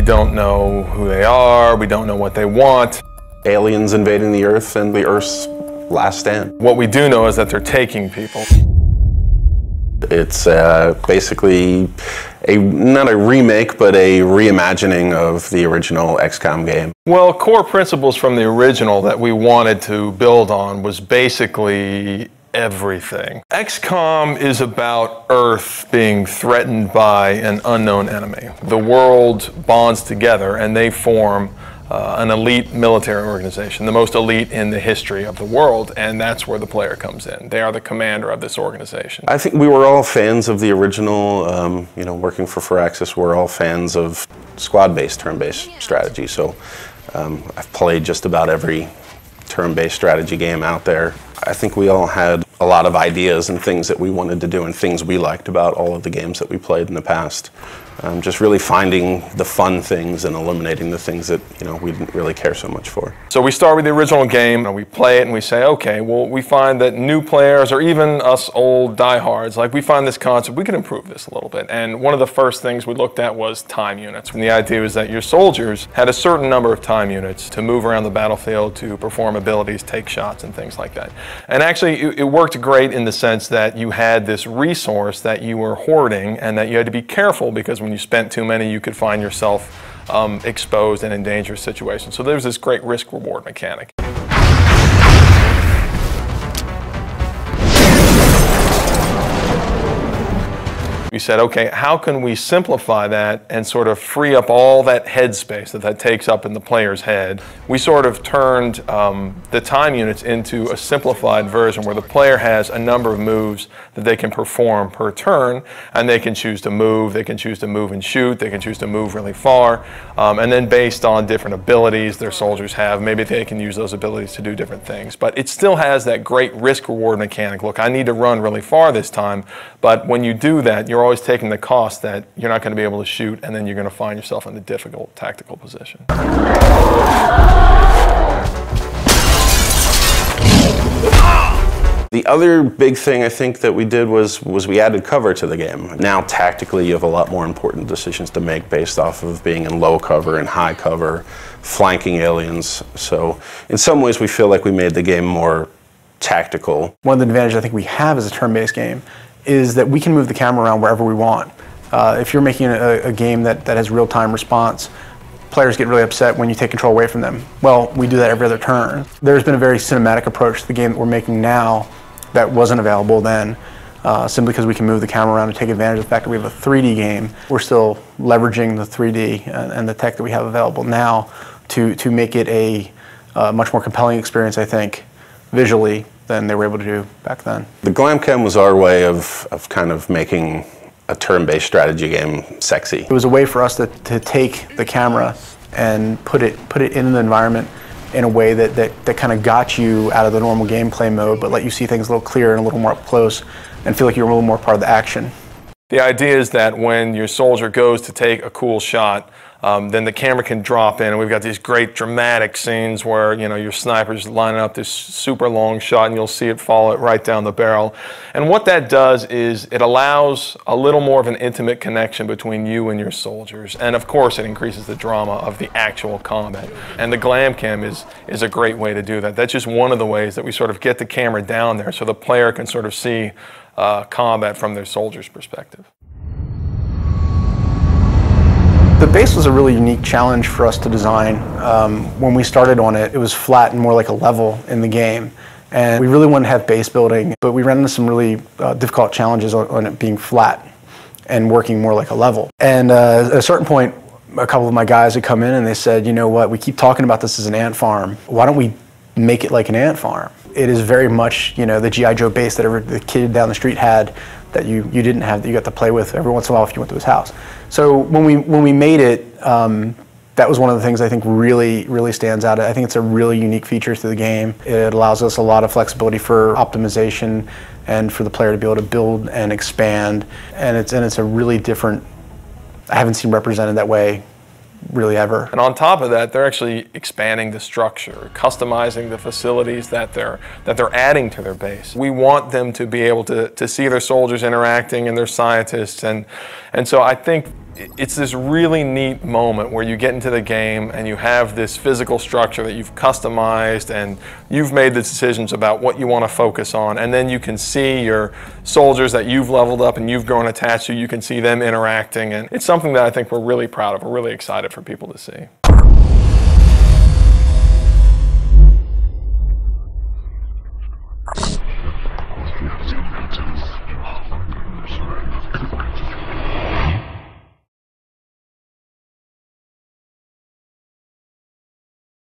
don't know who they are, we don't know what they want. Aliens invading the Earth and the Earth's last stand. What we do know is that they're taking people. It's basically not a remake, but a reimagining of the original XCOM game. Well, core principles from the original that we wanted to build on was basically everything. XCOM is about Earth being threatened by an unknown enemy. The world bonds together and they form an elite military organization, the most elite in the history of the world, and that's where the player comes in. They are the commander of this organization. I think we were all fans of the original, you know, working for Firaxis, we're all fans of squad-based, turn-based strategy, so I've played just about every turn-based strategy game out there. I think we all had a lot of ideas and things that we wanted to do and things we liked about all of the games that we played in the past. Just really finding the fun things and eliminating the things that, you know, we didn't really care so much for. So we start with the original game and we play it and we say, okay, well, we find that new players or even us old diehards, like we find this concept, we can improve this a little bit. And one of the first things we looked at was time units. And the idea was that your soldiers had a certain number of time units to move around the battlefield, to perform abilities, take shots and things like that. And actually it worked great in the sense that you had this resource that you were hoarding and that you had to be careful, because when you spent too many, you could find yourself exposed and in dangerous situations. So there's this great risk-reward mechanic. We said, okay, how can we simplify that and sort of free up all that headspace that takes up in the player's head? We sort of turned the time units into a simplified version where the player has a number of moves that they can perform per turn, and they can choose to move, they can choose to move and shoot, they can choose to move really far, and then based on different abilities their soldiers have, maybe they can use those abilities to do different things. But it still has that great risk-reward mechanic. Look, I need to run really far this time, but when you do that, you're always taking the cost that you're not going to be able to shoot, and then you're going to find yourself in a difficult tactical position. The other big thing I think that we did was we added cover to the game. Now tactically you have a lot more important decisions to make based off of being in low cover and high cover, flanking aliens. So in some ways we feel like we made the game more tactical. One of the advantages I think we have as a turn-based game is that we can move the camera around wherever we want. If you're making a game that has real-time response, players get really upset when you take control away from them. Well, we do that every other turn. There's been a very cinematic approach to the game that we're making now that wasn't available then, simply because we can move the camera around and take advantage of the fact that we have a 3D game. We're still leveraging the 3D and the tech that we have available now to make it a much more compelling experience, I think, visually, than they were able to do back then. The glam cam was our way of kind of making a turn-based strategy game sexy. It was a way for us to take the camera and put it in the environment in a way that kind of got you out of the normal gameplay mode, but let you see things a little clearer and a little more up close and feel like you're a little more part of the action. The idea is that when your soldier goes to take a cool shot, then the camera can drop in, and we've got these great dramatic scenes where, you know, your sniper's lining up this super long shot and you'll see it fall right down the barrel. And what that does is it allows a little more of an intimate connection between you and your soldiers. And of course it increases the drama of the actual combat. And the glam cam is a great way to do that. That's just one of the ways that we sort of get the camera down there so the player can sort of see combat from their soldier's perspective. The base was a really unique challenge for us to design. When we started on it, it was flat and more like a level in the game. And we really wanted to have base building, but we ran into some really difficult challenges on it being flat and working more like a level. And at a certain point, a couple of my guys had come in and they said, you know what, we keep talking about this as an ant farm. Why don't we make it like an ant farm? It is very much, you know, the G.I. Joe base that the kid down the street had that you didn't have, that you got to play with every once in a while if you went to his house. So when we made it, that was one of the things I think really stands out. I think it's a really unique feature to the game. It allows us a lot of flexibility for optimization and for the player to be able to build and expand. And it's a really different, I haven't seen represented that way really ever. And on top of that, they're actually expanding the structure, customizing the facilities that they're adding to their base. We want them to be able to see their soldiers interacting and their scientists, and so I think it's this really neat moment where you get into the game and you have this physical structure that you've customized and you've made the decisions about what you want to focus on, and then you can see your soldiers that you've leveled up and you've grown attached to, you can see them interacting, and it's something that I think we're really proud of, we're really excited for people to see.